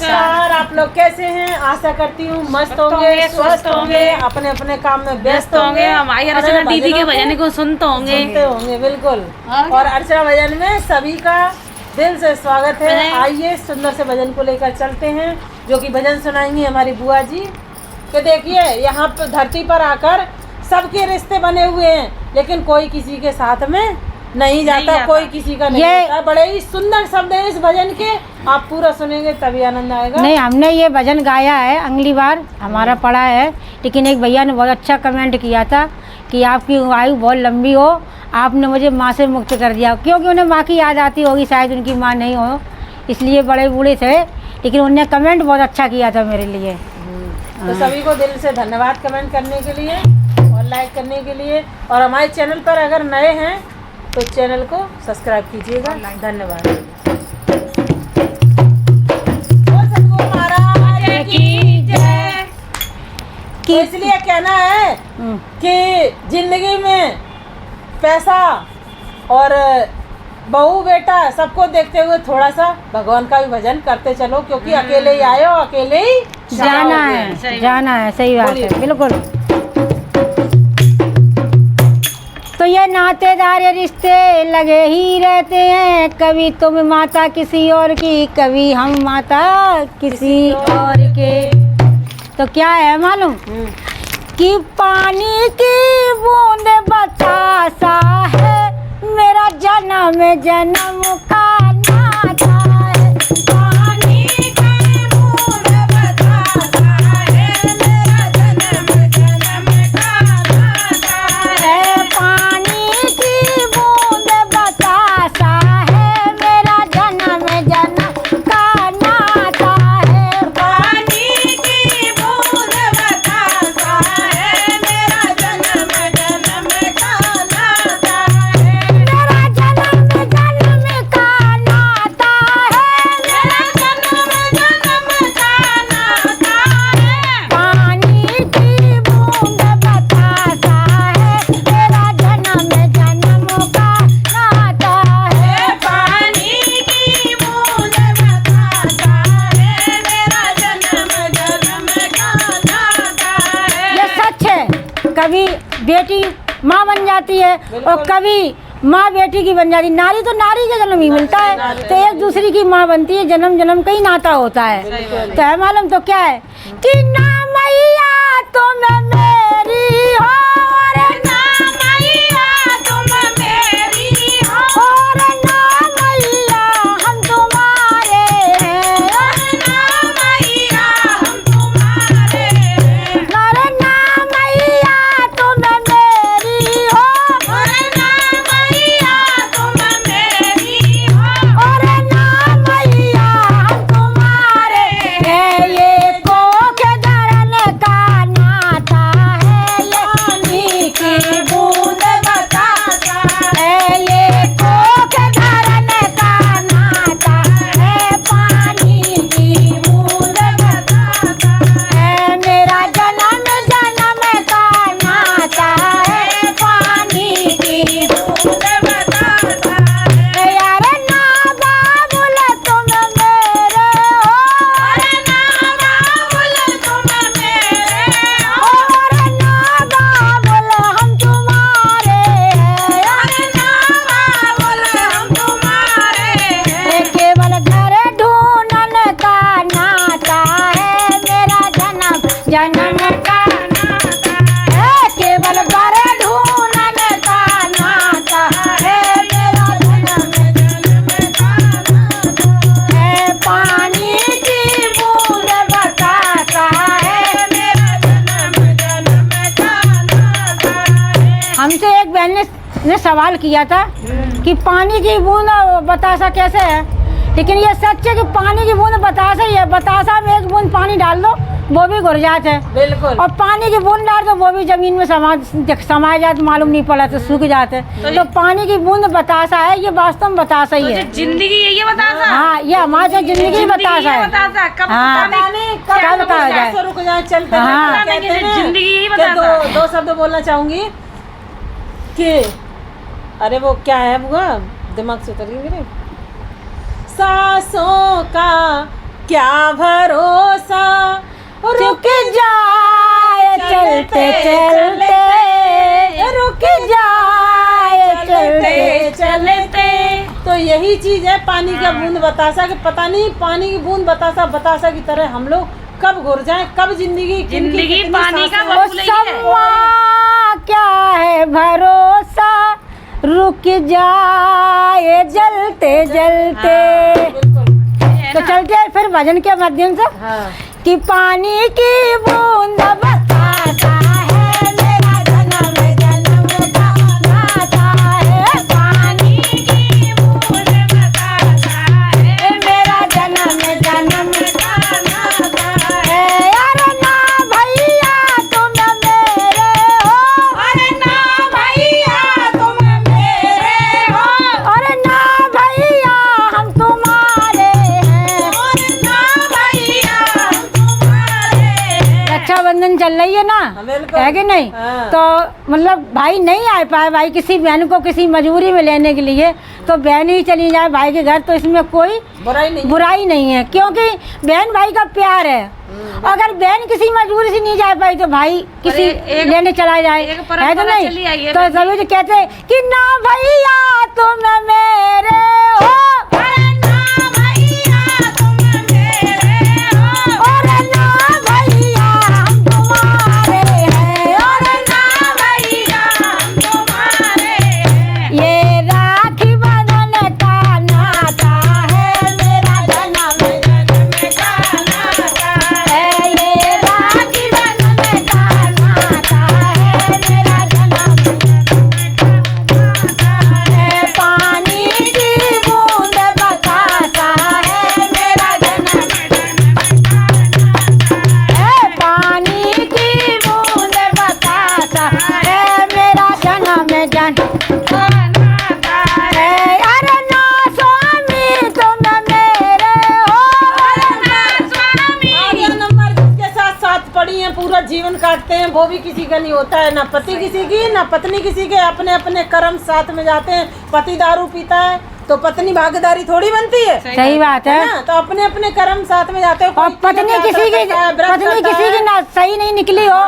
नमस्कार। आप लोग कैसे हैं? आशा करती हूँ मस्त होंगे, स्वस्थ होंगे, अपने अपने काम में व्यस्त होंगे। हमारी अर्चना दीदी के भजन को सुनते होंगे बिल्कुल। और अर्चना भजन में सभी का दिल से स्वागत है। आइए सुंदर से भजन को लेकर चलते हैं, जो कि भजन सुनाएंगी हमारी बुआ जी। कि देखिए, यहाँ पर धरती पर आकर सबके रिश्ते बने हुए हैं, लेकिन कोई किसी के साथ में नहीं जाता, कोई किसी का नहीं होता। बड़े ही सुंदर शब्द है इस भजन के, आप पूरा सुनेंगे तभी आनंद आएगा। नहीं, हमने ये भजन गाया है, अगली बार हमारा पढ़ा है, लेकिन एक भैया ने बहुत अच्छा कमेंट किया था कि आपकी आयु बहुत लंबी हो, आपने मुझे माँ से मुक्त कर दिया। क्योंकि उन्हें माँ की याद आती होगी, शायद उनकी माँ नहीं हो, इसलिए बड़े बूढ़े थे, लेकिन उन्होंने कमेंट बहुत अच्छा किया था मेरे लिए। तो सभी को दिल से धन्यवाद कमेंट करने के लिए और लाइक करने के लिए। और हमारे चैनल पर अगर नए हैं तो चैनल को सब्सक्राइब कीजिएगा। धन्यवाद। सतगुरु महाराज की जय। तो इसलिए कहना है कि जिंदगी में पैसा और बहू बेटा सबको देखते हुए थोड़ा सा भगवान का भी भजन करते चलो, क्योंकि अकेले ही आए हो, अकेले ही जाना है। सही बात है, बिल्कुल। तो ये नातेदार रिश्ते लगे ही रहते हैं, कभी तुम माता किसी और की, कभी हम माता किसी और के। तो क्या है मालूम कि पानी की बूंद बतासा है, मेरा जन्म जन्म का नाता है। पानी की बूंद बतासा है, मेरा जन्म जन्म का नाता है। पानी की बूंद बतासा है, मेरा जन्म जन्म का नाता है। पानी की बूंद बतासा है, मेरा जन्म जन्म का नाता है। मेरा जन्म जन्म का नाता है, मेरा जन्म जन्म का नाता है। पानी की बूंद बतासा है, मेरा जन्म जन्म का नाता है। पानी की बूंद बतासा है, मेरा जन्म जन्म का नाता है। ये सच है, कभी बेटी माँ बन जाती है और कभी माँ बेटी की बन जाती है। नारी तो नारी के जन्म ही मिलता है, तो एक दूसरी की माँ बनती है, जन्म जन्म का ही नाता होता है। तो है मालूम तो क्या है कि ना मैया तुम मेरी हो, रे ना मैया तुम मेरी हो, और ना मैया हम तुम्हारे हैं, और ना मैया हम तुम्हारे हैं। अरे ना मैया तुम मेरी हो, और ना मैया तुम मेरी हो, और ना मैया हम तुम्हारे हैं। ये कोख धरन का नाता है, ये पानी की बूंद बतासा है। ये कोख धरन का नाता है, पानी की बूंद बतासा है। मेरा जन्म जन्म का नाता है, पानी की बूंद बतासा है। यार ना बाबुल तुम मेरे हो, अरे ना बाबुल तुम मेरे हो, अरे ना बाबुल हम तुम्हारे हैं, अरे ना बाबुल हम तुम्हारे हैं। केवल घर ढूंढन का नाता है, मेरा जन्म जन्म का नाता है। केवल घर ढूंढन का नाता है, मेरा जन्म जन्म का नाता है। पानी की बूंद बतासा है, मेरा जन्म जन्म का नाता है। हमसे एक बहन ने सवाल किया था कि पानी की बूंद बतासा कैसे है, लेकिन ये सच है कि पानी की बूंद बतासा ही है। बतासा में एक बूंद पानी डाल दो वो भी घुल जाते हैं, बिल्कुल। और पानी की बूंद डाल दो वो भी जमीन में समा जाते, मालूम नहीं पड़ा तो सूख जाते। तो पानी की बूंद बतासा है, ये वास्तव में बतासा ही है। जिंदगी ये बतासा। हाँ, ये हमारी जिंदगी बतासा है। कब हाँ, कब बताया जाए। रुक जाए, चलते हाँ। कहते हैं जिंदगी यही कि बतासा। दो शब्द बोलना चाहूंगी कि अरे वो क्या है बुआ, दिमाग से उतर गई मेरे। सांसों का क्या भरोसा रुक जाए चलते चलते, रुक जाए चलते चलते। तो यही चीज है पानी का बूंद बतासा, कि पता नहीं पानी की बूंद बतासा की तरह हम लोग कब घुर जाए, कब जिंदगी पानी का वो सम्मा क्या है भरोसा, रुक जाए जलते जलते। तो चलते हैं फिर भजन के माध्यम से। कि पानी की बूंद बतासा है मेरा जन्म जन्म का नाता है, पानी की बूंद बतासा है मेरा जन्म जन्म का नाता है। अरे ना भैया तुम मेरे हो, अरे ना भैया तुम मेरे हो, अरे ना भैया हम तुम्हारे हैं, अरे ना भैया हम तुम्हारे हैं। रक्षाबंधन चल रही है ना, है कि नहीं? तो मतलब भाई नहीं आ पाए, भाई किसी बहन को किसी मजबूरी में लेने के लिए, तो बहन ही चली जाए भाई के घर, तो इसमें कोई बुराई नहीं है, क्योंकि बहन भाई का प्यार है। अगर बहन किसी मजबूरी से नहीं जा पाई तो भाई किसी लेने चला जाए, है तो नहीं? तो सभी तो कहते हैं कि ना भैया तुम मेरे हो, अरे ना भैया तुम मेरे हो, अरे ना भैया हम तुम्हारे हैं, अरे ना भैया हम तुम्हारे हैं। ये राखी बंधन का नाता है मेरा जन्म जन्म का नाता है, ये राखी बंधन का नाता है मेरा जन्म जन्म का नाता है। पानी की बूंद बतासा है मेरा जन्म है, पानी की बूंद बतासा है मेरा जन्म जन्म है। अरे ना स्वामी तुम मेरे हो, अरे ना स्वामी। आगे नंबर जिसके साथ साथ पड़ी हैं पूरा जीवन काटते हैं, वो भी किसी का नहीं होता है, ना पति किसी की ना पत्नी किसी के, अपने अपने कर्म साथ में जाते हैं। पति दारू पीता है तो पत्नी भागीदारी थोड़ी बनती है, सही बात है ना? तो अपने अपने कर्म साथ में जाते हैं। और पत्नी किसी की ना सही नहीं निकली हो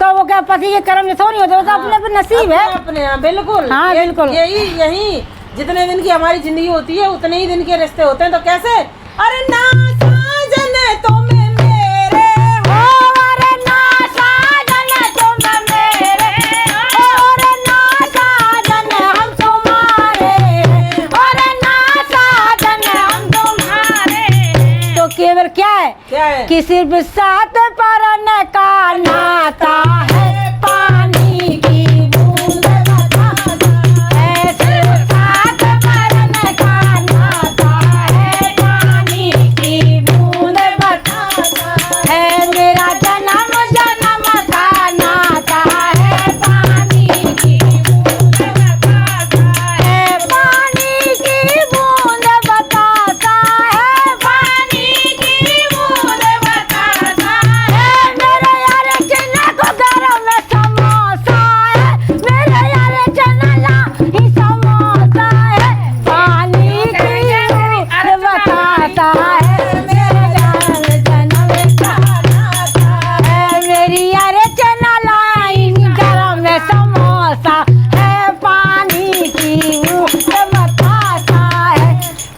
तो वो क्या पति के कर्म से नहीं होते, वो तो अपने अपने नसीब है। अपने बिल्कुल, हाँ बिल्कुल। यही जितने दिन की हमारी जिंदगी होती है उतने ही दिन के रिश्ते होते हैं। तो कैसे? अरे ना साजन तुम मेरे हो, अरे ना साजन तुम मेरे हो, अरे ना साजन हम तुम्हारे हैं, अरे ना साजन हम तुम्हारे हैं। तो केवल क्या है कि सिर्फ साथ परन का नाता है, पानी की बूंद बतासा है, सिर्फ साथ परन का नाता है, पानी की बूंद बतासा है मेरा जन्म जन्म का नाता है, पानी की बूंद बतासा है, पानी की बूंद बतासा है, पानी की बूंद बतासा है। मेरे यार चना को गरम समोसा है, मेरे यार चना ला ही समोसा है, पानी की बूंद बतासा है मेरे जन्म जन्म का नाता है। मेरी यार चना लाई गरम समोसा है, पानी की बूंद बतासा है।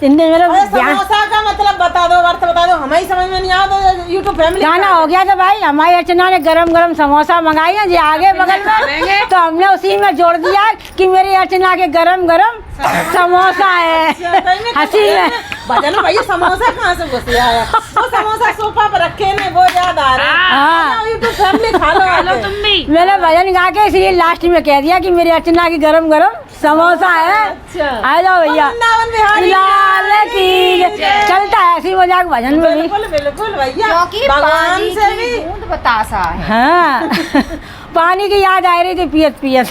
मेरा समोसा का मतलब बता दो, अर्थ बता दो, हमें ही समझ में नहीं आता। यूट्यूब फैमिली गाना हो गया तो भाई हमारी अर्चना ने गरम गरम समोसा मंगाई है जी आगे बगल में, तो हमने उसी में जोड़ दिया कि मेरी अर्चना के गरम गरम समोसा है। हंसी में भजन भैया समोसा कहाँ से घुस आया? वो समोसा सोफा पर रखे ने वो याद आ रहा है। हाँ यूट्यूब फैमिली खा लो तुम भी। मैंने भजन गा के इसलिए लास्ट में कह दिया कि मेरी अर्चना की गरम गरम समोसा है। आ जाओ भैया, वृंदावन बिहारी लाल की जय। चलता है ऐसी मजाक भजन में भी। बिल्कुल बिल्कुल भैया, क्योंकि भगवान पानी से की भी बूंद बतासा है। हाँ पानी की याद आ रही थी पियत पियत।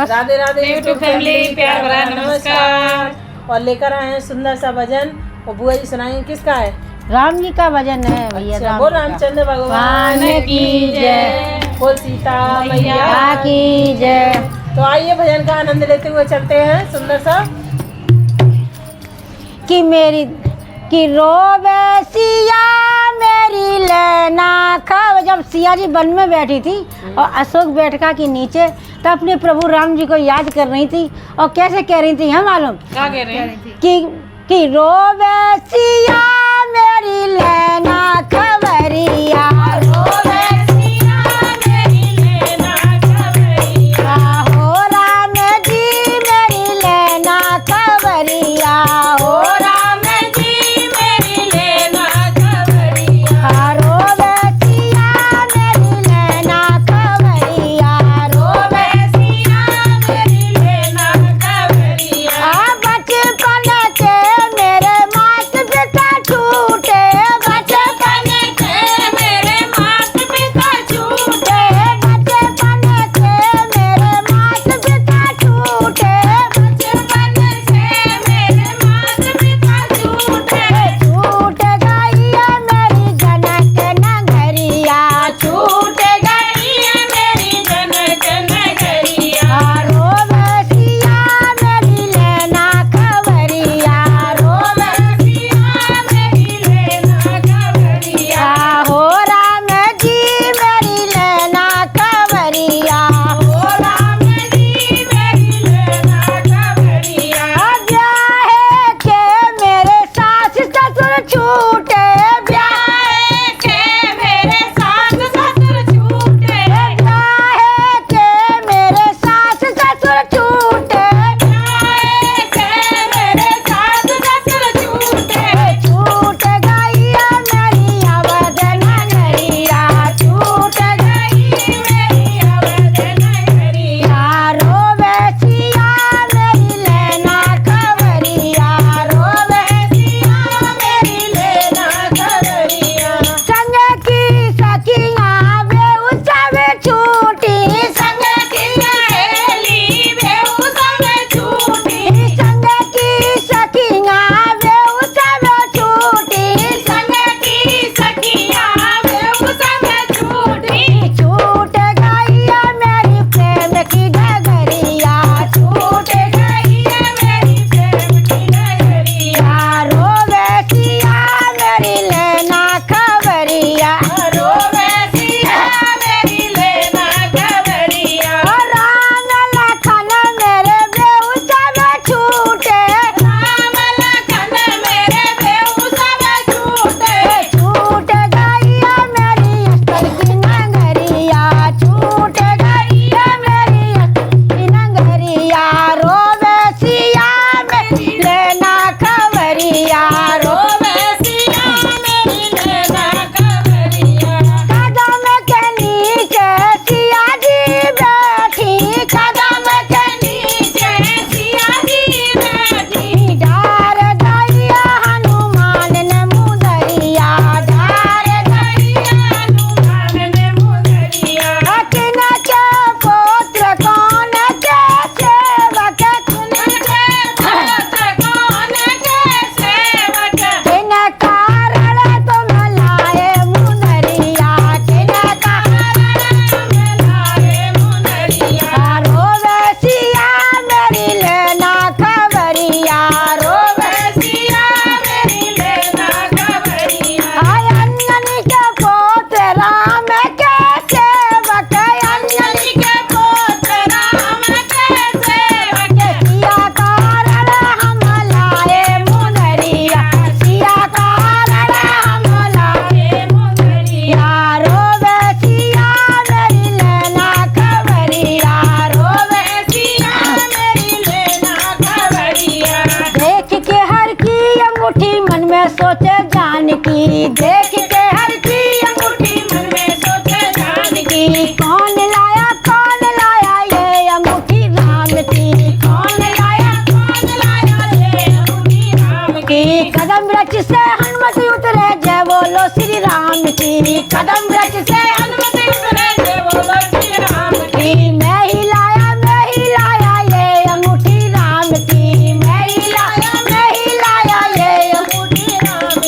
राधे राधे यूट्यूब फैमिली, प्यार भरा नमस्कार। और लेकर आए हैं सुंदर सा भजन, और बुआ जी सुनाएंगे किसका है? राम जी का भजन है भैया। अच्छा, बोल रामचंद्र भगवान की जय, बोल सीता मैया की जय। तो आइए भजन का आनंद लेते हुए चलते हैं सुंदर सा। कि मेरी कि रोवे सिया मेरी लेना खब। जब सिया जी वन में बैठी थी और अशोक बैठका के नीचे, तो अपने प्रभु राम जी को याद कर रही थी। और कैसे कह रही थी हम मालूम क्या कह रहे हैं? कि रोवे सिया मेरी लेना खबरिया, रोवे सिया मेरी लेना खबरिया, हो राम जी मेरी लेना खबरिया, हो राम जी मेरी लेना खबरिया, रोवे सिया मेरी लेना खबरिया, रोवे सिया मेरी लेना खबरिया। बचपन के मेरे मात पिता छूटे, बचपन के मेरे मात पिता छूटे, बचपन के मेरे मात पिता छूटे, बचपन से मेरे मात पिता छूटे, छूट गई है मेरी जनक नगरिया, छूट गई है मेरी जनक नगरिया, रोवे सिया मेरी लेना खबरिया, रोवे सिया मेरी लेना खबरिया, हो राम जी मेरी लेना खबरिया, हो राम जी मेरी लेना खबरिया। ब्याहे के मेरे सास ससुर छूटे, ब्याहे के मेरे सास ससुर छूटे, ब्याहे के मेरे सास ससुर छूटे, ब्याहे के मेरे सास ससुर छूटे, छूट गई है मेरी अवध नगरिया, छूट गई मेरी अवध नगरिया, रोवे सिया मेरी लेना खबरिया, रोवे सिया मेरी लेना खबरिया। संग की सखियाँ बेउ सब छूटी, संग की सहेली बेउ सब छूटी, संग की सखियाँ बेउ सब छूटी, संग की सखियाँ बेउ सब छूटी, छूट गई है मेरी प्रेम की डगरिया, छूट गई है मेरी प्रेम की डगरिया, रोवे सिया मेरी लेना खबरिया, रोवे सिया मेरी लेना खबरिया। राम लखन मेरे बेउ सब छूटे, राम लखन मेरे बेउ सब छूटे, छूट गई है मेरी अस्तर की नगरिया, छूट गई है मेरी अस्तर की नगरिया, रोवे सिया मेरी लेना खबरिया, रोवे सिया मेरी लेना खबरिया। कदम के नीचे सिया जी बैठी, कदम के नीचे सिया जी बैठी, डार गई हनुमान ने मुदरिया, डार गई हनुमान ने मुदरिया। किन के पुत्र कौन के सेवक, किन के पुत्र कौन के सेवक, किन कारण तुम लाए मुदरिया, किन कारण तुम लाए मुदरिया, रोवे सिया मेरी लेना खबरिया, रोवे सिया मेरी लेना खबरिया। अंजनी के पुत्र राम के सेवक, अंजनी के पुत्र राम के सेवक, सिया कारण हम लाए मुदरिया, सिया कारण हम लाए मुदरिया, रोवे सिया मेरी लेना खबरिया, रोवे सिया मेरी लेना खबरिया। देख के हर की अंगूठी मन में सोचे जानकी, देख के हर की अंगूठी मन में सोचे जानकी, कौन लाया ये अंगूठी राम की, कौन लाया ये अंगूठी राम की। कदम वृक्ष से हनुमत उतरे जय बोलो श्री राम की, कदम वृक्ष से हनुमत उतरे जय बोलो श्री राम की। मैं ही लाया ये अंगूठी राम की, मैं ही लाया ये अंगूठी राम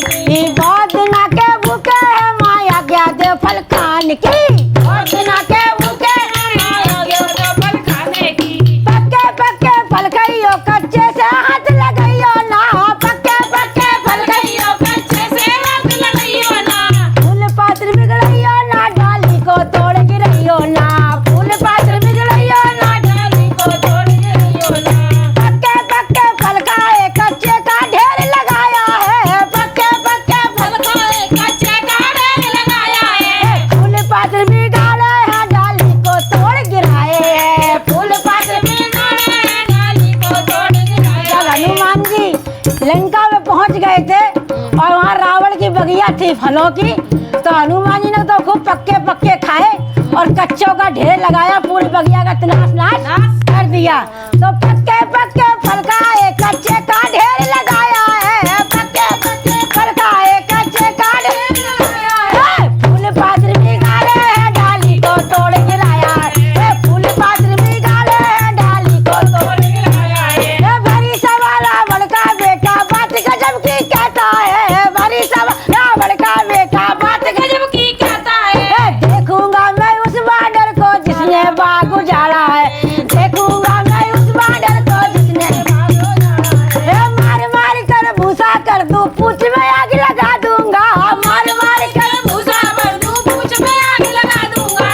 और वहाँ रावण की बगिया थी फलों की, तो हनुमान जी ने तो खूब पक्के पक्के खाए और कच्चों का ढेर लगाया, पूरी बगिया का तनाश नाश कर दिया। तो पक्के पक्के फल का एक कच्चे का ढेर लगाया है, पक्के पक्के फल का एक कच्चे का ढेर लगाया है। फूल पात्र भी गाले हैं, डाली को तोड़ गिराया है, फूल पात्र भी गाले हैं, डाली को तोड़ गिराया है। भरी सवा रावण का बेटा बात गजब की कहता है, भरी सवा रावण का बेटा बात गजब की कहता है। देखूंगा मैं उस बानर को जिसने बाग उजाड़ा है, देखूंगा मैं उस बानर को जिसने बाग उजाड़ा है। मार मार कर भूसा कर दूं, पूछ में आग लगा दूंगा, मार मार कर भूसा कर दूं, पूछ में आग लगा दूंगा।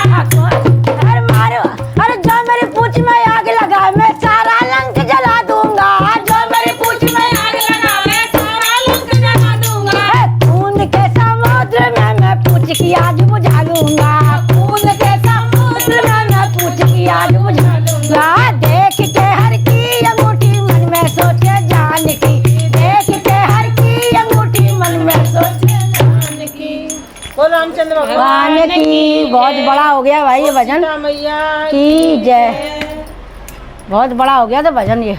अरे मारो, अरे जो मेरी पूछ में आग लगा मैं सारा लंक जला दूंगा, जो मेरी पूछ में आग लगा मैं सारा लंक जला दूंगा। खून के समुद्र में मैं पूछ की आग बुझा लूंगा, खून के समुद्र में मैं पूछ की आग बुझा लूंगा। देख के हर की अंगूठी मन में सोचे जान की, देख के हर की अंगूठी मन में सोचे जान की। बोल रामचंद्र भगवान की। बहुत बड़ा हो गया भाई ये भजन सीता मैया की जय। बहुत बड़ा हो गया था भजन ये।